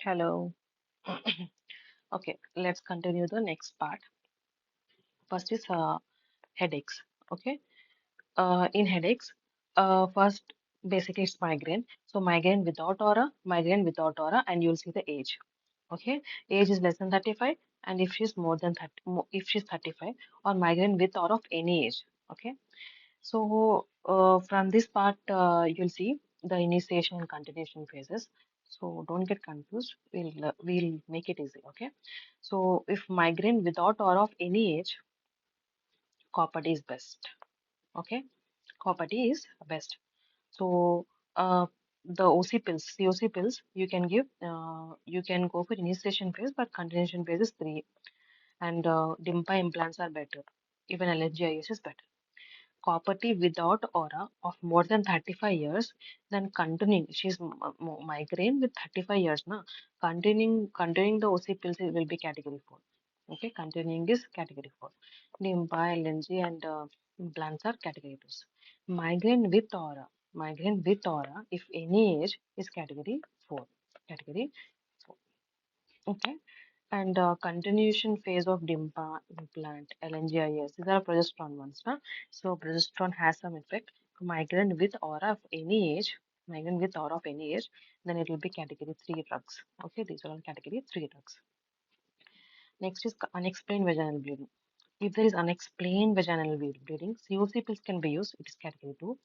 Hello. Okay, let's continue the next part. First is headaches. Okay, in headaches, first basically it's migraine. So migraine without aura, and you'll see the age. Okay, age is less than 35, and if she's more than 30, if she's 35, or migraine with or of any age. Okay, so from this part, you'll see the initiation and continuation phases. So don't get confused. We'll make it easy. Okay. So if migraine without or of any age, copper D is best. Okay, copper D is best. So the OC pills, COC pills, you can give. You can go for initiation phase, but continuation phase is 3, and DIMPA implants are better. Even LHGIS is better. Copper T without aura of more than 35 years, then continuing, she's migraine with 35 years, na? Continuing the OC pills will be category 4. Okay, continuing is category 4. Limpa, LNG, and implants are category 2. Migraine with aura, if any age, is category 4. Category 4. Okay, and continuation phase of DIMPA implant, LNGIS, these are progesterone ones. Na? So progesterone has some effect. Migraine with aura of any age, migraine with aura of any age, then it will be category 3 drugs. Okay, these are all category 3 drugs. Next is unexplained vaginal bleeding. If there is unexplained vaginal bleeding, COC pills can be used. It is category 2.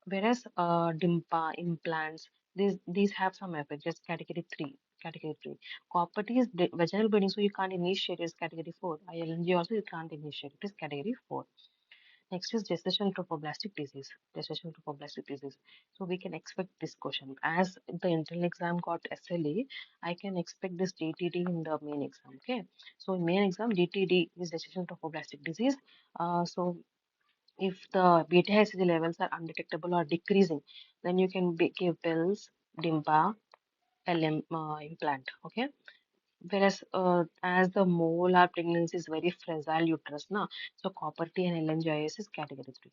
Whereas DIMPA implants, these have some effect. Just category 3. Category 3. Copper T is vaginal bleeding, so you can't initiate. It is category 4. ILNG also you can't initiate. It is category 4. Next is gestational trophoblastic disease. Gestational trophoblastic disease. So we can expect this question. As the internal exam got SLE, I can expect this DTD in the main exam. Okay. So in main exam, DTD is gestational trophoblastic disease. So if the beta hCG levels are undetectable or decreasing, then you can give pills, DIMPA, LM implant. Okay. Whereas as the molar pregnancy is very fragile uterus, na, so copper T and LNGIS is category 3.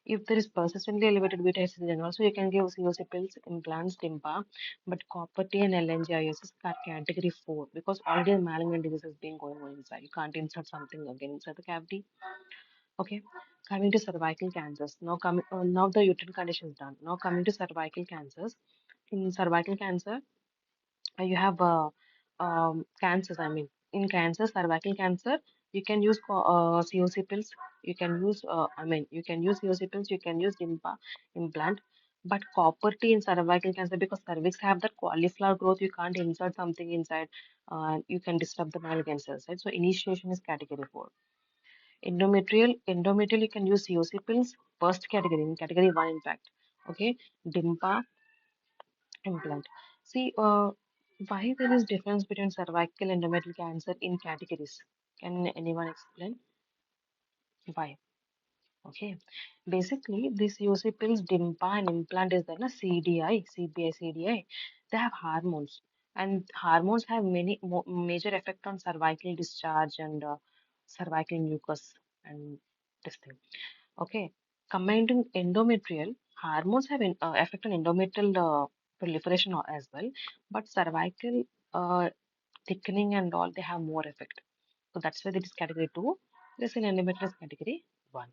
If there is persistently elevated beta hCG, then also you can give COC pills, implants, DIMPA, but copper T and LNGIS is category 4 because already the malignant disease has been going on inside. You can't insert something again inside the cavity. Okay, coming to cervical cancers. Now the uterine condition is done. Now coming to cervical cancers. In cervical cancer, you have cancers. I mean, in cancer, cervical cancer, you can use COC pills. You can use, you can use COC pills. You can use DIMPA implant. But copper T in cervical cancer, because cervix have that cauliflower growth, you can't insert something inside. You can disturb the malignant cells, right? So initiation is category 4. Endometrial, you can use COC pills. First category, in category 1, in fact. Okay, DIMPA implant. See, why there is difference between cervical and endometrial cancer in categories? Can anyone explain why? Okay, basically this UC pills, DIMPA and implant is there na CDI, CBI, CDI. They have hormones, and hormones have many major effect on cervical discharge and cervical mucus and this thing. Okay, combined in endometrial, hormones have effect on endometrial proliferation as well, but cervical thickening and all, they have more effect. So that's why it is category 2. This in endometrial is category 1.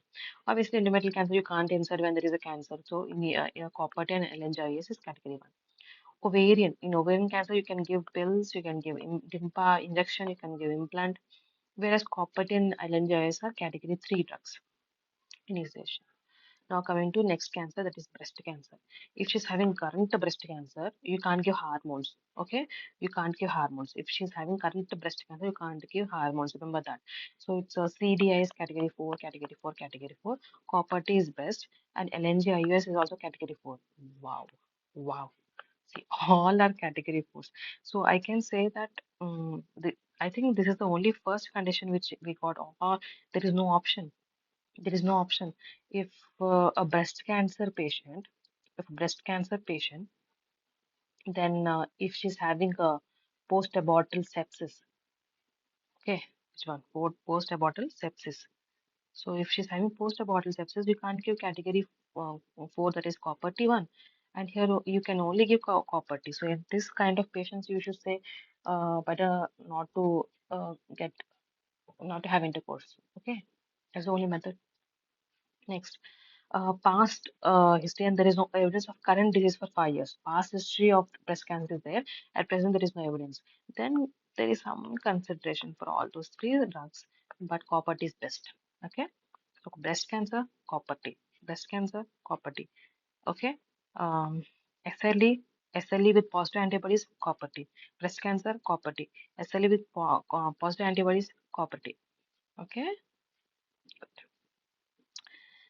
Obviously, endometrial cancer you can't insert when there is a cancer. So in copper and LNGIS is category 1. Ovarian. In ovarian cancer, you can give pills, you can give DIMPA injection, you can give implant. Whereas copper and LNGIS are category 3 drugs. Initiation. Now coming to next cancer, that is breast cancer. If she's having current breast cancer, you can't give hormones. Okay, you can't give hormones. If she's having current breast cancer, you can't give hormones. Remember that. So it's a CDI is category 4, category 4, category 4. Copper T is best, and LNGIUS is also category 4. Wow, wow. See, all are category 4s. So I can say that I think this is the only first condition which we got, or there is no option. There is no option. If a breast cancer patient, if a breast cancer patient, then if she's having a post-abortal sepsis, okay, which one? Post-abortal sepsis. So if she's having post-abortal sepsis, we can't give category 4, that is copper T1, and here you can only give copper T. So in this kind of patients, you should say better not to get not to have intercourse. Okay, that's the only method. Next, past history, and there is no evidence of current disease for 5 years. Past history of breast cancer is there. At present, there is no evidence. Then there is some consideration for all those three drugs, but copper T is best. Okay, so breast cancer, copper T. Breast cancer, copper T. Okay. Um, SLE, SLE with positive antibodies, copper T. Breast cancer, copper T. SLE with positive antibodies, copper T. Okay.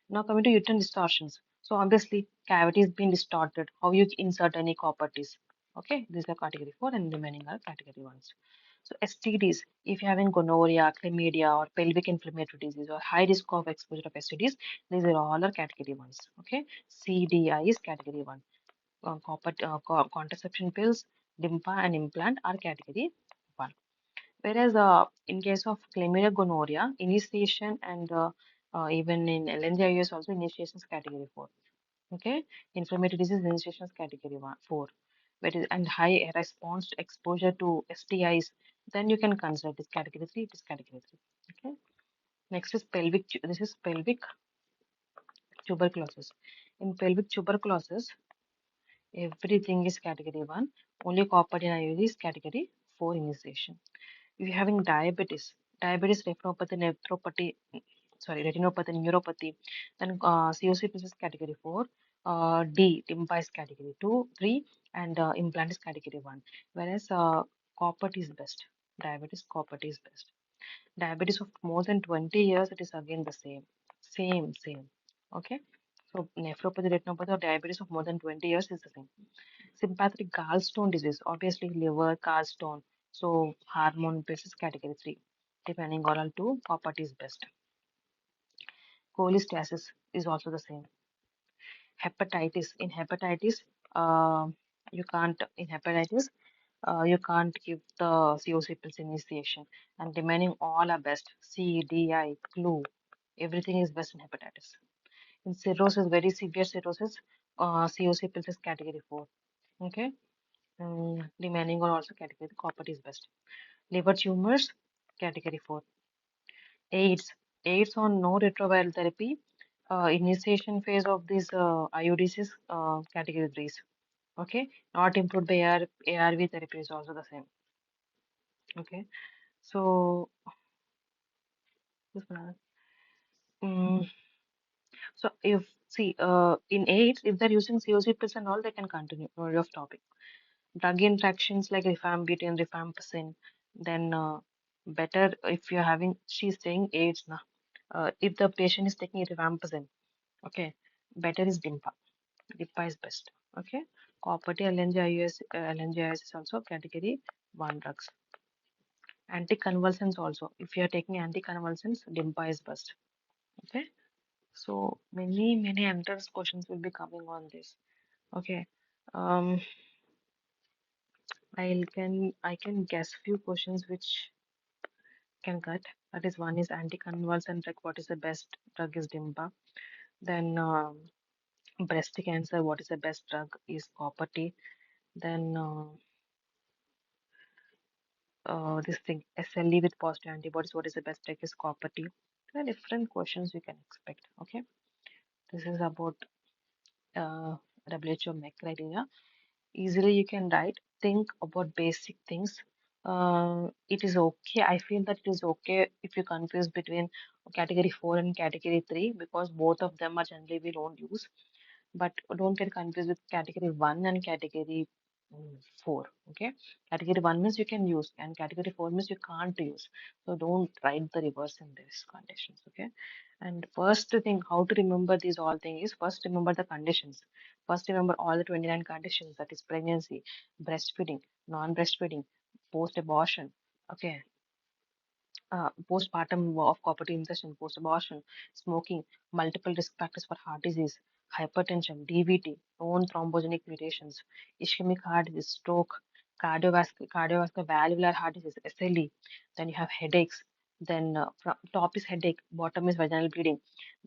Now coming to uterine distortions. So obviously cavity is being distorted. How you insert any copper Ts. Okay. These are category 4 and remaining are category 1s. So STDs, if you're having gonorrhea, chlamydia, or pelvic inflammatory disease, or high risk of exposure of STDs, these are all are category 1s. Okay. CDI is category 1. Contraception pills, DIMPA, and implant are category 1. Whereas in case of chlamydia gonorrhea, initiation and even in LNGIS also initiation is category 4. Okay, inflammatory disease initiation is category 4. And high response to exposure to STIs, then you can consider this category 3. It is category 3. Okay. Next is pelvic. This is pelvic tuberculosis. In pelvic tuberculosis, everything is category 1. Only copper and IUD is category 4 initiation. If you're having diabetes, retinopathy, neuropathy, then COCP is category 4. DIMPA is category 2, 3, and implant is category 1. Whereas copper is best. Diabetes, copper is best. Diabetes of more than 20 years, it is again the same. Same. Okay. So nephropathy, retinopathy, or diabetes of more than 20 years is the same. Sympathetic gallstone disease, obviously liver, gallstone. So hormone basis category 3. Depending oral 2, copper is best. Cholestasis is also the same. Hepatitis. In hepatitis, uh, you can't give the COC pills initiation. And remaining all are best. C, D, I, flu. Everything is best in hepatitis. In cirrhosis, very severe cirrhosis, COC pills is category 4. Okay. Remaining are also category. Copper is best. Liver tumors, category 4. AIDS. AIDS on no retroviral therapy. Initiation phase of this IUDs is category 3. Okay. Not improved by ARV therapy is also the same. Okay. So, this one, so if see in AIDS, if they're using COC pills and all, they can continue. No way of topic. Drug interactions like rifampicin, rifampicin, then better if you're having, she's saying AIDS now. If the patient is taking rifampicin, okay, better is DIMPA. DIMPA is best. Okay, copper LNGIS is also category 1 drugs. Anticonvulsants also. If you are taking anticonvulsants, DIMPA is best. Okay, so many entrance questions will be coming on this. Okay, um, I can guess few questions which can cut. That is one is anticonvulsant drug. What is the best drug is DIMPA. Then breast cancer. What is the best drug is copper T. Then this thing SLE with positive antibodies. What is the best drug is copper T. There are different questions you can expect. Okay, this is about WHO MEC criteria. Easily you can write. Think about basic things. It is okay. I feel that it is okay if you confuse between category 4 and category 3 because both of them are generally we don't use. But don't get confused with category 1 and category 4. Okay, category 1 means you can use and category 4 means you can't use. So don't write the reverse in these conditions. Okay, and first thing how to remember these all things is first remember the conditions. First remember all the 29 conditions, that is pregnancy, breastfeeding, non-breastfeeding, post abortion. Okay, postpartum of copper ingestion, post-abortion, smoking, multiple risk factors for heart disease, hypertension, DVT, known thrombogenic mutations, ischemic heart disease, stroke, cardiovascular valvular heart disease, SLE. Then you have headaches, Then top is headache, bottom is vaginal bleeding.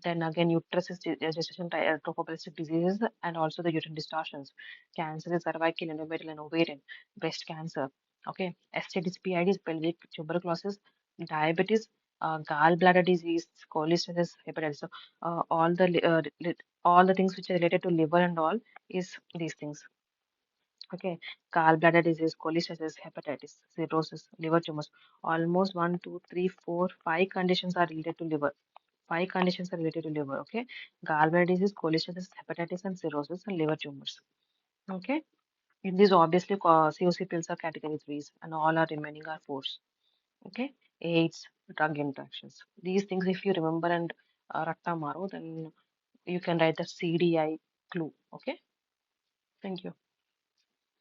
Then again, uterus is gestation trophoblastic diseases and also the uterine distortions. Cancer is cervical, endometrial, and ovarian. Breast cancer. Okay. STDs, PIDs, pelvic tuberculosis, diabetes, gallbladder disease, cholestasis, hepatitis. So all the things which are related to liver and all is these things. Okay, gallbladder disease, cholestasis, hepatitis, cirrhosis, liver tumors. Almost one, two, three, four, five conditions are related to liver. Five conditions are related to liver. Okay, gallbladder disease, cholestasis, hepatitis, and cirrhosis, and liver tumors. Okay, in these obviously COC pills are category threes, and all are remaining are fours. Okay, AIDS, drug interactions. These things, if you remember and ratta maro, then you can write the CDI clue. Okay, thank you.